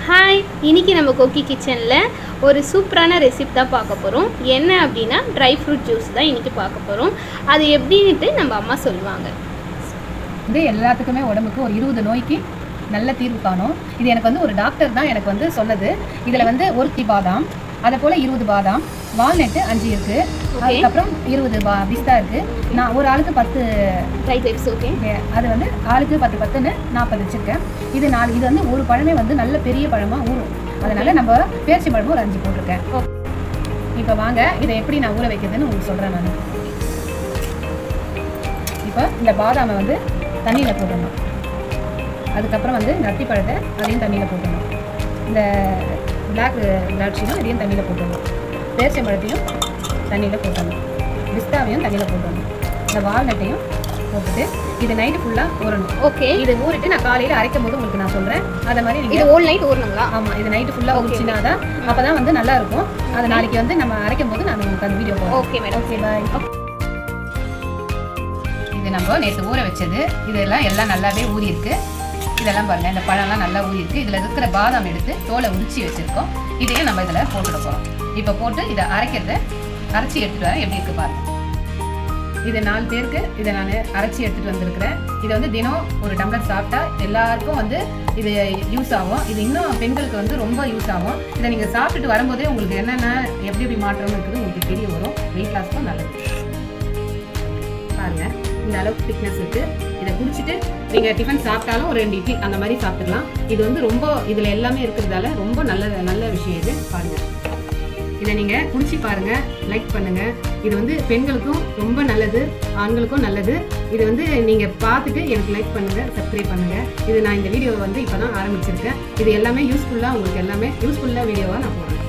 Hi, இன்றைக்கி நம்ம கோக்கி கிச்சனில் ஒரு சூப்பரான ரெசிபி தான் பார்க்க போகிறோம். என்ன அப்படின்னா ட்ரை ஃப்ரூட் ஜூஸ் தான் இன்றைக்கி பார்க்க போகிறோம். அது எப்படின்ட்டு நம்ம அம்மா சொல்லுவாங்க. இது எல்லாத்துக்குமே உடம்புக்கு ஒரு 20 நோய்க்கு நல்ல தீர்வு காணும். இது எனக்கு வந்து ஒரு டாக்டர் தான் எனக்கு வந்து சொன்னது. இதில் வந்து ஒரு பாதாம், அதை போல் 20 பாதாம், வால்நட்டு 5 இருக்குது, அதுக்கப்புறம் 20 பிஸ்தா இருக்குது. நான் ஒரு ஆளுக்கு 10 ட்ரை கிரேப்ஸ். ஓகே, அது வந்து ஆளுக்கு 10 40 வச்சுருக்கேன். இது வந்து ஒரு பழமே வந்து நல்ல பெரிய பழமாக ஊறும். அதனால் நம்ம பேரிச்சை பழமும் ஒரு 5 போட்டிருக்கேன். இப்போ வாங்க இதை எப்படி நான் ஊற வைக்கிறதுன்னு உங்களுக்கு சொல்கிறேன். நான் இப்போ இந்த பாதாமை வந்து தண்ணியில் போடணும். அதுக்கப்புறம் வந்து நட்டி பழத்தை அதையும் தண்ணியில் போட்டணும். இந்த பிளாக் திராட்சையும் இதையும் தண்ணியில் போட்டணும். பேரிச்சை பழத்தையும் தண்ணியில் போட்டணும். பிஸ்தாவையும் தண்ணியில் போட்டணும். இந்த வால்நட்டையும் போட்டுட்டு இது நைட்டு ஃபுல்லாக ஊறணும். ஓகே, இது ஊறிட்டு நான் காலையில் அரைக்கும் போது உங்களுக்கு நான் சொல்கிறேன். அதை மாதிரி நீங்கள் இது ஹோல் நைட் ஊறணுங்களா? ஆமாம், இது நைட்டு ஃபுல்லாக ஊறிச்சினா தான் அப்போ தான் வந்து நல்லா இருக்கும். அது நாளைக்கு வந்து நம்ம அரைக்கும் போது நான் உங்களுக்கு அந்த வீடியோ போடுறேன். Okay madam. ஓகே, பாய். இது நம்ம நேற்று ஊற வச்சது. இதெல்லாம் நல்லாவே ஊறி இருக்கு. இதெல்லாம் பாருங்கள், இந்த பழம்லாம் நல்லா ஊறி இருக்குது. இதில் இருக்கிற பாதாம் எடுத்து தோலை உரிச்சி வச்சுருக்கோம். இதையும் நம்ம இதில் போட்டுட போகிறோம். இப்போ போட்டு இதை அரைச்சி எடுத்துகிட்டு வரேன். எப்படி இருக்குது பாருங்கள். இது 4 பேருக்கு இதை நான் அரைச்சி எடுத்துகிட்டு வந்திருக்கிறேன். இதை வந்து தினம் ஒரு டம்ளர் சாப்பிட்டா எல்லாருக்கும் வந்து இது யூஸ் ஆகும். இது இன்னும் பெண்களுக்கு வந்து ரொம்ப யூஸ் ஆகும். இதை நீங்கள் சாப்பிட்டுட்டு வரும்போதே உங்களுக்கு என்னென்ன எப்படி மாற்றம் இருக்குது உங்களுக்கு தெரிய வரும். வெயிட் லாஸ்க்கும் நல்லது. பாருங்கள், இந்த அளவுக்கு திக்னஸ் இருக்குது. இதை குடிச்சிட்டு நீங்கள் டிஃபன் சாப்பிட்டாலும் ஒரு 2 இட்லி அந்த மாதிரி சாப்பிட்டுக்கலாம். இது வந்து ரொம்ப இதில் எல்லாமே இருக்கிறதால ரொம்ப நல்ல விஷயம் இது. பாருங்கள், இதை நீங்கள் குடிச்சு பாருங்கள், லைக் பண்ணுங்கள். இது வந்து பெண்களுக்கும் ரொம்ப நல்லது, ஆண்களுக்கும் நல்லது. இது வந்து நீங்கள் பார்த்துட்டு எனக்கு லைக் பண்ணுங்கள், சப்ஸ்கிரைப் பண்ணுங்கள். இது நான் இந்த வீடியோவை வந்து இப்போ தான் ஆரம்பிச்சிருக்கேன். இது எல்லாமே யூஸ்ஃபுல்லாக உங்களுக்கு எல்லாமே யூஸ்ஃபுல்லாக வீடியோவாக நான் போடுறேன்.